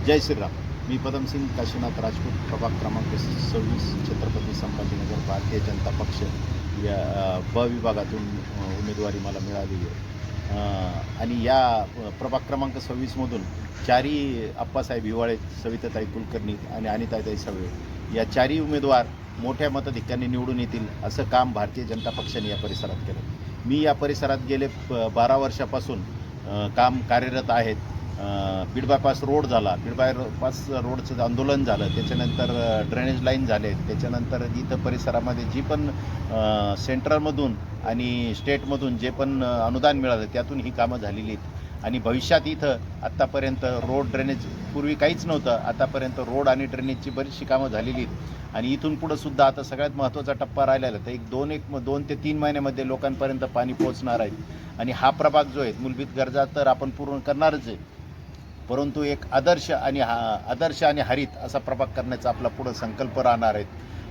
जय श्रीराम. मी पदमसिंग काशीनाथ राजपूत, प्रभाग क्रमांक 26, छत्रपती संभाजीनगर, भारतीय जनता पक्ष या ब विभागातून उमेदवारी मला मिळालेली आहे. आणि या प्रभाग क्रमांक 26मधून चारही आप्पासाहेब हिवाळे, सविताताई कुलकर्णी आणि अनिताताई साळवे या चारही उमेदवार मोठ्या मताधिक्याने निवडून येतील असं काम भारतीय जनता पक्षाने या परिसरात केलं. मी या परिसरात गेले 12 वर्षापासून काम कार्यरत आहेत. बीड बायपास रोड झाला, बीड बायपास रोडचं आंदोलन झालं, त्याच्यानंतर ड्रेनेज लाईन झाले, त्याच्यानंतर इथं परिसरामध्ये जी पण सेंट्रलमधून आणि स्टेटमधून जे पण अनुदान मिळालं त्यातून ही कामं झालेली आहेत. आणि भविष्यात इथं आत्तापर्यंत रोड ड्रेनेज पूर्वी काहीच नव्हतं, आतापर्यंत रोड आणि ड्रेनेजची बरीचशी कामं झालेली आहेत. आणि इथून पुढं सुद्धा आता सगळ्यात महत्त्वाचा टप्पा राहिलेला तर दोन ते तीन महिन्यामध्ये लोकांपर्यंत पाणी पोहोचणार आहे. आणि हा प्रभाग जो आहे मूलभूत गरजा तर आपण पूर्ण करणारच आहे, परंतु एक आदर्श आणि हरित असा प्रभाग करण्याचा आपला पुढं संकल्प राहणार आहेत.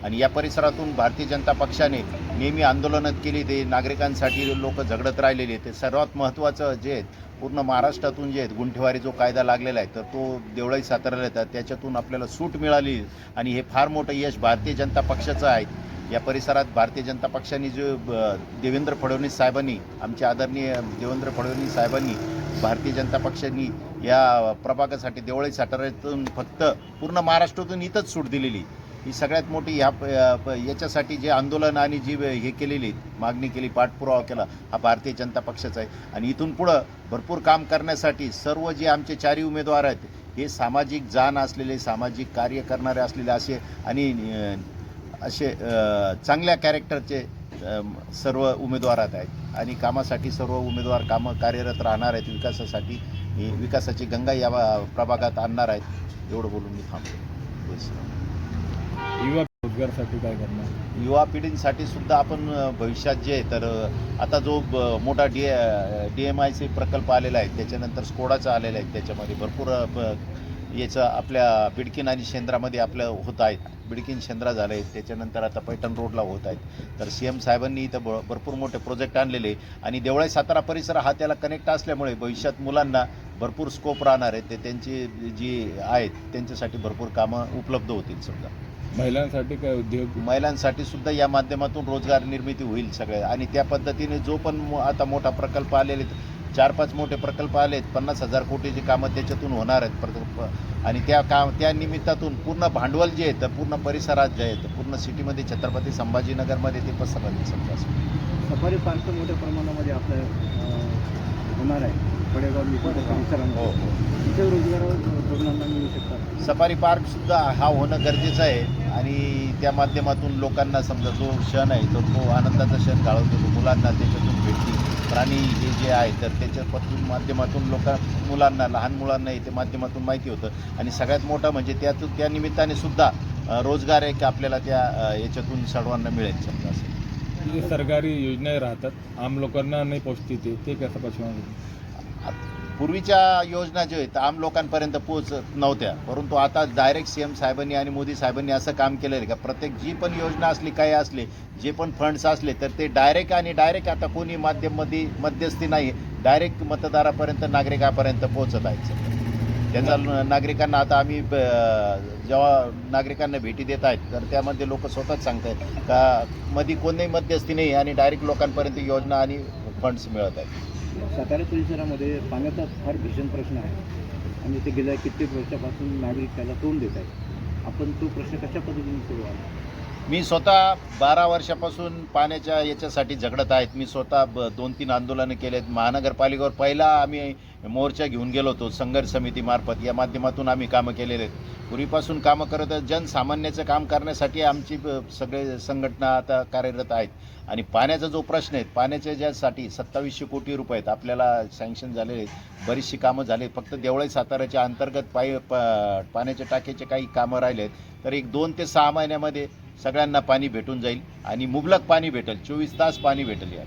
आणि या परिसरातून भारतीय जनता पक्षाने नेहमी आंदोलनं केली, ते नागरिकांसाठी लोक झगडत राहिलेले. ते सर्वात महत्त्वाचं जे आहेत पूर्ण महाराष्ट्रातून जे आहेत गुंठेवारी जो कायदा लागलेला आहे तर तो देवळाई साताऱ्याला येतात, त्याच्यातून आपल्याला सूट मिळाली. आणि हे फार मोठं यश भारतीय जनता पक्षाचं आहे. या परिसरात भारतीय जनता पक्षाने जो देवेंद्र फडणवीस साहेबांनी, आमचे आदरणीय देवेंद्र फडणवीस साहेबांनी भारतीय जनता पक्षांनी या प्रभागासाठी देवळाई साताऱ्यातून फक्त पूर्ण महाराष्ट्रातून इथंच सूट दिलेली. ही सगळ्यात मोठी याच्यासाठी जे आंदोलन आणि जी हे केलेली मागणी केली, पाठपुरावा केला, हा भारतीय जनता पक्षाचा आहे. आणि इथून पुढं भरपूर काम करण्यासाठी सर्व जे आमचे चारही उमेदवार आहेत हे सामाजिक जाण असलेले, सामाजिक कार्य करणारे असलेले असे चांगल्या कॅरेक्टरचे सर्व उमेदवार आहेत. आणि कामासाठी सर्व उमेदवार कार्यरत राहणार आहेत. विकासाची गंगा या प्रभागात आणणार आहेत. एवढं बोलून मी थांबतो. युवा रोजगारासाठी काय करणार? युवा पिढींसाठी सुद्धा आपण भविष्यात जे आहे तर आता जो मोठा DMIC प्रकल्प आलेला आहे, त्याच्यानंतर स्कोडाचा आलेला आहे, त्याच्यामध्ये भरपूर याचं आपल्या बिडकीन आणि शेंद्रामध्ये आपलं होत आहेत. बिडकीन शेंद्रा झालं आहे, त्याच्यानंतर आता पैठण रोडला होत आहेत. तर CM साहेबांनी इथं भरपूर मोठे प्रोजेक्ट आणलेले आणि देवळाई सातारा परिसर हा त्याला कनेक्ट असल्यामुळे भविष्यात मुलांना भरपूर स्कोप राहणार आहे. ते त्यांची जी आहेत त्यांच्यासाठी भरपूर कामं उपलब्ध होतील. समजा महिलांसाठी काय उद्योग? महिलांसाठी सुद्धा या माध्यमातून रोजगार निर्मिती होईल सगळे. आणि त्या पद्धतीने जो पण आता मोठा प्रकल्प आलेले 4-5 मोठे प्रकल्प आलेत, 50,000 कोटीची कामं त्याच्यातून होणार आहेत प्रकल्प. आणि त्या निमित्तातून पूर्ण भांडवल जे आहे तर पूर्ण परिसरात जे आहे तर पूर्ण सिटीमध्ये छत्रपती संभाजीनगरमध्ये ते पसरलं. समजा सफारी पार्क मोठ्या प्रमाणामध्ये आपलं होणार आहे पडेगाव परिसरामध्ये. हो. तिथे रोजगार तरुणांना मिळू शकतात. सफारी पार्कसुद्धा हा होणं गरजेचं आहे. आणि त्या माध्यमातून लोकांना समजा जो क्षण आहे तर तो आनंदाचा क्षण घालवतो. मुलांना त्याच्यातून भेटतील प्राणी हे जे आहे तर त्याच्यापासून माध्यमातून मुलांना, लहान मुलांना ते माध्यमातून माहिती होतं. आणि सगळ्यात मोठं म्हणजे त्या निमित्ताने सुद्धा रोजगार आहे की आपल्याला त्या याच्यातून सर्वांना मिळेल. समजा असं जे सरकारी योजना राहतात आम लोकांना नाही पोचते, ते कसं पासून? पूर्वीच्या योजना ज्या आहेत आम लोकांपर्यंत पोहोचत नव्हत्या, परंतु आता डायरेक्ट CM साहेबांनी आणि मोदी साहेबांनी असं काम केलेलं आहे का प्रत्येक जी पण योजना असली, काही असले, जे पण फंड्स असले तर ते डायरेक्ट आता कोणी मध्यस्थी नाही, डायरेक्ट मतदारापर्यंत, नागरिकापर्यंत पोहोचत आहेत. त्याचा नागरिकांना आता आम्ही जेव्हा नागरिकांना भेटी देत आहेत तर त्यामध्ये लोक स्वतःच सांगत आहेत का मध्ये कोणीही मध्यस्थी नाही आणि डायरेक्ट लोकांपर्यंत योजना आणि फंड्स मिळत आहेत. सातारा परिसरामध्ये पाण्याचा फार भीषण प्रश्न आहे आणि ते गेल्या कित्येक वर्षापासून नागरिक त्याला तोंड देत आहेत. आपण तो प्रश्न कशा पद्धतीने सोडवाल? मी स्वतः 12 वर्षापासून पाण्याच्या याच्यासाठी झगडत आहेत. मी स्वतः 2-3 आंदोलनं केले आहेत. महानगरपालिकेवर पहिला आम्ही मोर्चा घेऊन गेलो होतो संघर्ष समितीमार्फत. या माध्यमातून आम्ही कामं केलेले आहेत. पूर्वीपासून कामं करत जनसामान्याचं काम करण्यासाठी आमची सगळे संघटना आता कार्यरत आहेत. आणि पाण्याचा जो प्रश्न आहे, पाण्याच्या ज्यासाठी 2700 कोटी रुपये आहेत आपल्याला सँक्शन झालेले आहेत. बरीचशी कामं झाली. फक्त देवळाई साताऱ्याच्या अंतर्गत पाण्याच्या टाकीचे काही कामं राहिले आहेत. तर एक 2 ते 6 महिन्यामध्ये सगळ्यांना पाणी भेटून जाईल आणि मुबलक पाणी भेटेल, 24 तास पाणी भेटेल. या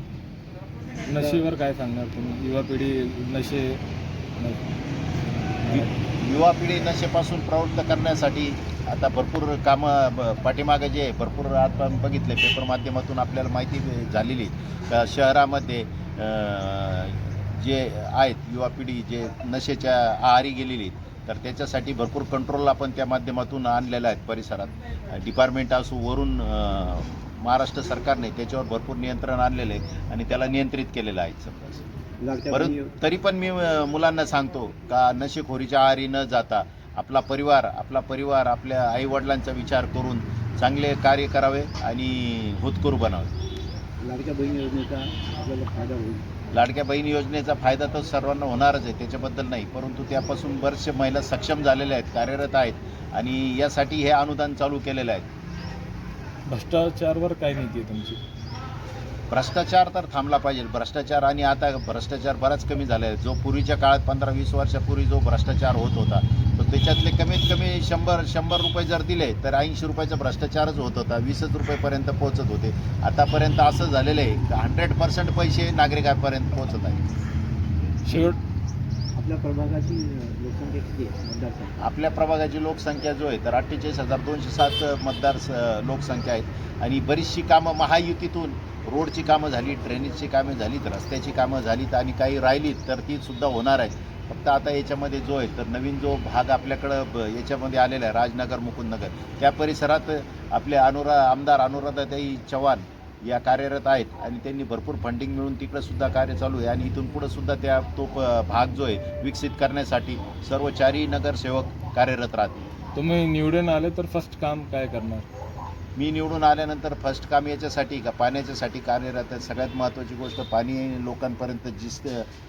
नशेवर काय सांगणार तुम्ही? युवा पिढी युवा पिढी नशेपासून प्रवृत्त करण्यासाठी आता भरपूर कामं पाठीमागे जे भरपूर आपण बघितले पेपर माध्यमातून आपल्याला माहिती झालेली का शहरामध्ये जे आहेत युवा पिढी जे नशेच्या आहारी गेलेली तर त्याच्यासाठी भरपूर कंट्रोल आपण त्या माध्यमातून आणलेलं आहेत परिसरात. डिपार्टमेंट असो वरून महाराष्ट्र सरकारने त्याच्यावर भरपूर नियंत्रण आणलेलं आहे आणि त्याला नियंत्रित केलेलं आहे समजा. लाडक्या परंतु बहिणी- तरी पण मी मुलांना सांगतो का नशेखोरीच्या आहारी न जाता आपला परिवार आपल्या आईवडिलांचा विचार करून चांगले कार्य करावे आणि होतकरू बनावे. लाडक्या बहिणी योजनेचा आपल्याला फायदा होईल. लाडक्या बहीण योजनेचा फायदा तर सर्वांना होणारच आहे, त्याच्याबद्दल नाही. परंतु त्यापासून बरेचसे महिला सक्षम झालेल्या आहेत, कार्यरत आहेत आणि यासाठी हे अनुदान चालू केलेलं आहे. भ्रष्टाचारवर काय नीती आहे तुमची? भ्रष्टाचार तर थांबला पाहिजे. भ्रष्टाचार आणि आता भ्रष्टाचार बराच कमी झाला आहे. जो पूर्वीच्या काळात 15-20 वर्षापूर्वी जो भ्रष्टाचार होत होता तो त्याच्यातले कमीत कमी 100 रुपये जर दिले तर 80 रुपयाचा भ्रष्टाचारच होत होता. 20 रुपयेपर्यंत पोहोचत होते. आतापर्यंत असं झालेलं आहे की 100% पैसे नागरिकांपर्यंत पोहोचत आहेत. शेवट आपल्या प्रभागाची लोकसंख्या किती आहे मतदारसंघ? आपल्या प्रभागाची लोकसंख्या जो आहे तर 48,207 मतदार लोकसंख्या आहेत आणि बरीचशी कामं महायुतीतून रोडची कामं झाली, ड्रेनेजची कामं झालीत, रस्त्याची कामं झालीत आणि काही राहिलीत तर ती सुद्धा होणार आहेत. फक्त आता याच्यामध्ये जो आहे तर नवीन जो भाग आपल्याकडं याच्यामध्ये आलेला आहे राजनगर मुकुंदनगर त्या परिसरात आपले आमदार अनुराधाताई चव्हाण या कार्यरत आहेत आणि त्यांनी भरपूर फंडिंग मिळून तिकडं सुद्धा कार्य चालू आहे आणि इथून पुढं सुद्धा तो भाग जो आहे विकसित करण्यासाठी सर्व 4 नगरसेवक कार्यरत राहतील. तुम्ही निवडून आले तर फर्स्ट काम काय करणार? मी निवडून आल्यानंतर फर्स्ट काम याच्यासाठी का पाण्याच्यासाठी कार्यरत आहे. सगळ्यात महत्त्वाची गोष्ट पाणी लोकांपर्यंत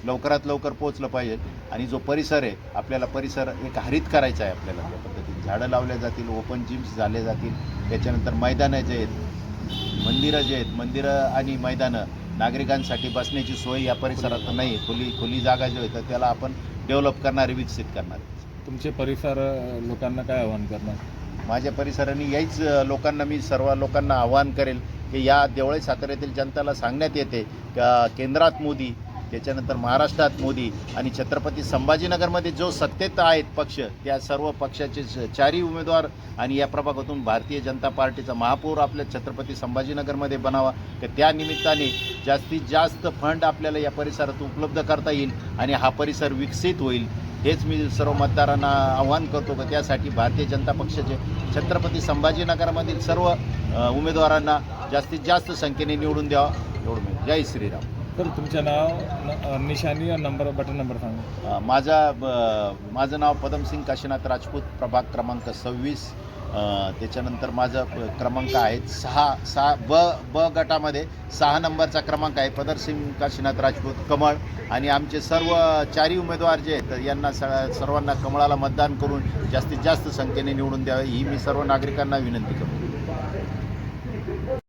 लवकरात लवकर पोहोचलं पाहिजे आणि जो परिसर आहे आपल्याला परिसर एक हरित करायचा आहे. आपल्याला त्या पद्धतीने झाडं लावल्या जातील, ओपन जिम्स झाले जातील, त्याच्यानंतर मैदानं जे आहेत, मंदिरं आणि मैदानं नागरिकांसाठी बसण्याची सोय या परिसरात नाही. खुली जागा जी आहे तर त्याला आपण डेव्हलप करणारे विकसित करणारे. तुमचे परिसर लोकांना काय आवाहन करणार? माझ्या परिसराने याच लोकांना मी सर्व लोकांना आवाहन करेल की या देवळे साताऱ्यातील जनतेला सांगण्यात येते का केंद्रात मोदी, त्याच्यानंतर महाराष्ट्रात मोदी आणि छत्रपती संभाजीनगरमध्ये जो सत्तेत आहेत पक्ष त्या सर्व पक्षाचे 4 उमेदवार आणि या प्रभागातून भारतीय जनता पार्टीचा महापौर आपल्या छत्रपती संभाजीनगरमध्ये बनावा की त्या निमित्ताने जास्तीत जास्त फंड आपल्याला या परिसरात उपलब्ध करता येईल आणि हा परिसर विकसित होईल. हेच मी सर्व मतदारांना आवाहन करतो की त्यासाठी भारतीय जनता पक्षाचे छत्रपती संभाजीनगरमधील सर्व उमेदवारांना जास्तीत जास्त संख्येने निवडून द्यावा एवढं मी. जय श्रीराम. तर तुमचं नाव, निशाणी आणि बटन नंबर सांगा. माझं नाव पदमसिंग काशीनाथ राजपूत, प्रभाग क्रमांक 26. त्याच्यानंतर माझा क्रमांक आहे 6 ब गटामध्ये 6 नंबरचा क्रमांक आहे. पदरसिंग काशीनाथ राजपूत कमळ आणि आमचे सर्व 4 उमेदवार जे आहेत तर यांना सर्वांना कमळाला मतदान करून जास्तीत जास्त संख्येने निवडून द्यावे ही मी सर्व नागरिकांना विनंती करतो.